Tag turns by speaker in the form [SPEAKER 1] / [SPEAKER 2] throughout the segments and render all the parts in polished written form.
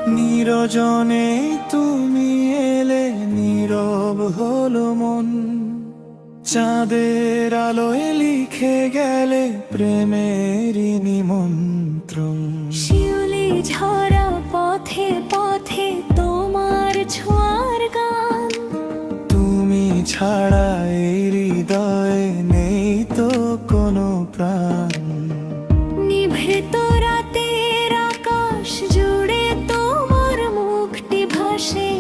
[SPEAKER 1] নিরজনে তুমি এলে, নীরব হলো মন। চাঁদের আলোয় লিখে গেলে প্রেমেরই নিমন্ত্রণ।
[SPEAKER 2] শিউলি ঝরা পথে পথে তোমার ছোঁয়ার গান।
[SPEAKER 1] তুমি ছাড়া এই হৃদয়ে নেই তো কোনো প্রাণ।
[SPEAKER 2] নিভৃত রাতের আকাশ জুড়ে তোমার মুখটি ভাসে।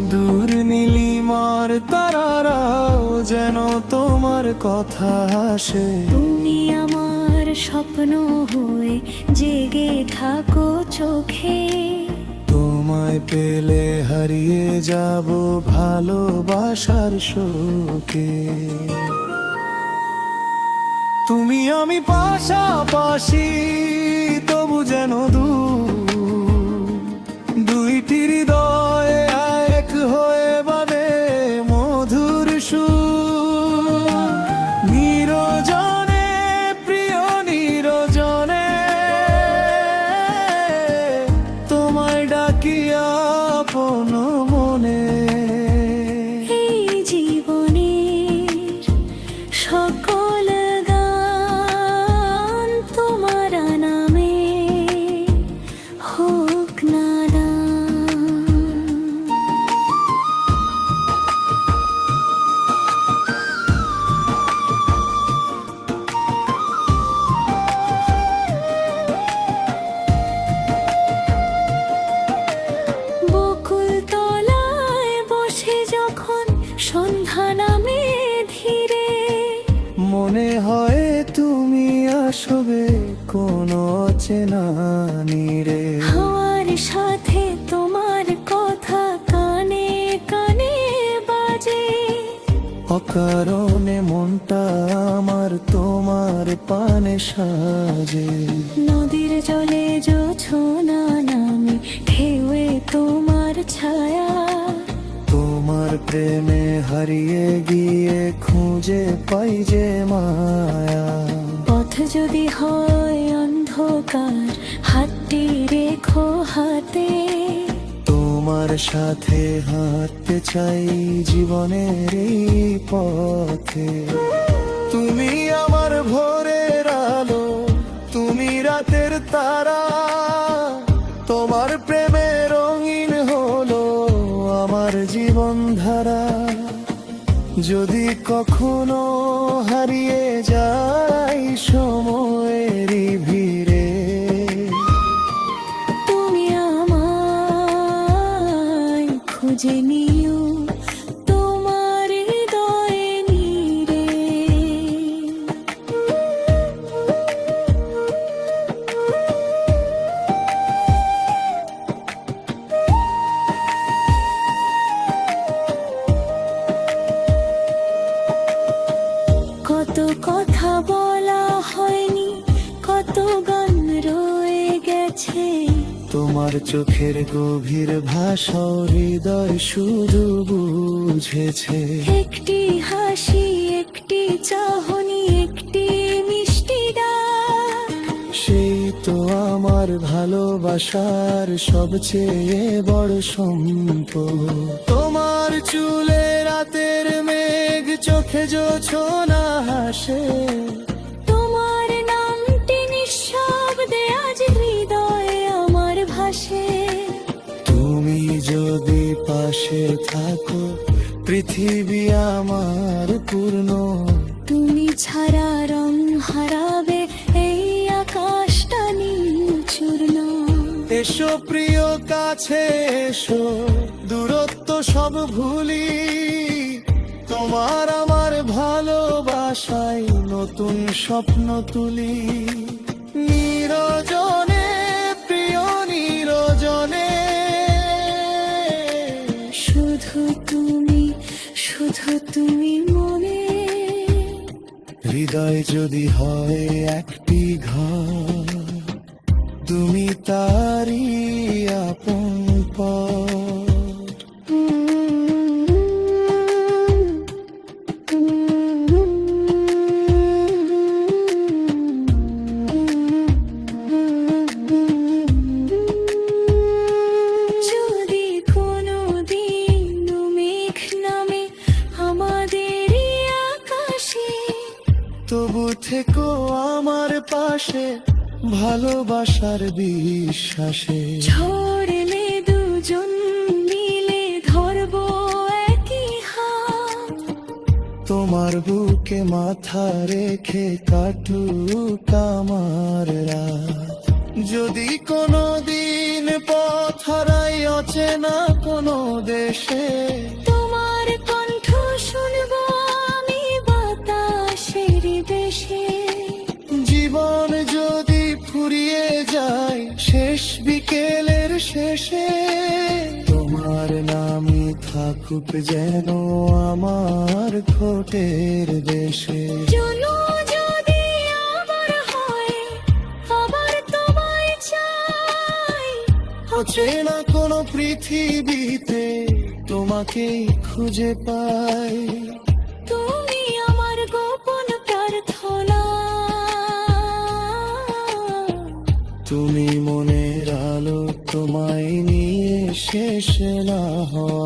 [SPEAKER 1] দূর নীলিমার তারারাও যেন তোমার কথা হাসে।
[SPEAKER 2] তুমি আমার স্বপ্ন হয়ে জেগে থাকো চোখে।
[SPEAKER 1] তোমায় পেলে হারিয়ে যাব ভালোবাসার শোকে। তুমি আমি পাশাপাশি, তবু যেন দুইটি হৃদয় এক হয়ে বাঁধে মধুর সুর। নিরজনে প্রিয় নিরজনে তোমায় ডাকি আপন মনে।
[SPEAKER 2] এই জীবনের সকল গান তোমার নামে হোক না দান। বকুল তলায় বসে যখন সন্ধ্যা নামে ধীরে।
[SPEAKER 1] মনে হয় তুমি আসবে কোনো অচেনা নীরে।
[SPEAKER 2] হাওয়ার সাথে তোমার কথা কানে কানে বাজে।
[SPEAKER 1] অকারণে মনটা আমার তোমার পানে সাজে।
[SPEAKER 2] নদীর জলে জোছনা নামে ঢেউয়ে তোমার ছায়া।
[SPEAKER 1] তোমার প্রেমে হারিয়ে গিয়ে খুঁজে পাই যে মায়া।
[SPEAKER 2] পথ যদি হয় অন্ধকার, হাতটি রেখো হাতে।
[SPEAKER 1] তোমার সাথে হাঁটতে চাই জীবনের এই পথে। তুমি আমার ভোরের আলো, তুমি রাতের তারা। তোমার প্রেমে রঙিন হলো আমার জীবন ধারা। যদি কখনো হারিয়ে যাই সময়েরই ভিড়ে,
[SPEAKER 2] তুমি আমায় খুঁজে নিও তোমার হৃদয়ে নীরে। কত কথা বলা হয়নি, কত গান রয়ে গেছে।
[SPEAKER 1] তোমার চোখের গভীর ভাষা হৃদয় শুধু বুঝেছে।
[SPEAKER 2] একটি হাসি, একটি চাহনি, একটি মিষ্টি ডাক।
[SPEAKER 1] সেই তো আমার ভালোবাসার সবচেয়ে বড় সম্পদ। তোমার চুলে রাতের মেঘ, চোখে জোছনা হাসে।
[SPEAKER 2] তোমার নামটি নিঃশব্দে আজ হৃদয়ে আমার ভাসে।
[SPEAKER 1] তুমি যদি পাশে থাকো, পৃথিবী আমার পূর্ণ।
[SPEAKER 2] তুমি ছাড়া রং হারাবে এই আকাশটা নীল-চূর্ণ।
[SPEAKER 1] এসো প্রিয় কাছে এসো, দূরত্ব সব ভুলি। তোমার আমার ভালোবাসায় নতুন স্বপ্ন তুলি। নিরজনে প্রিয় নিরজনে
[SPEAKER 2] শুধু তুমি, শুধু তুমি মনে।
[SPEAKER 1] হৃদয় যদি হয় একটি ঘর, তুমি তারি আপন পর। আসে ভালোবাসার বিশ্বাসে।
[SPEAKER 2] ঝরলে দুজন মিলে ধরবো একই হাত,
[SPEAKER 1] তোমার বুকে মাথা রেখে কাটুক আমার রাত। যদি কোনো দিন পথ হারাই অচেনা কোনো দেশে,
[SPEAKER 2] তোমার কণ্ঠ শুনবো আমি বাতাসের দেশে।
[SPEAKER 1] জীবন যদি ফুরিয়ে যায় শেষ বিকেলের শেষে, তোমার নামই থাকুক যেন আমার ঠোঁটের দেশে।
[SPEAKER 2] চলো যদি আবার হয়, আবার তোমায় চাই।
[SPEAKER 1] অচেনা কোনো পৃথিবীতে তোমাকেই খুঁজে পাই।
[SPEAKER 2] তুমি আমার গোপন প্রার্থনা,
[SPEAKER 1] তুমি মনের আলো, তোমায় নিয়ে শেষ না হয়।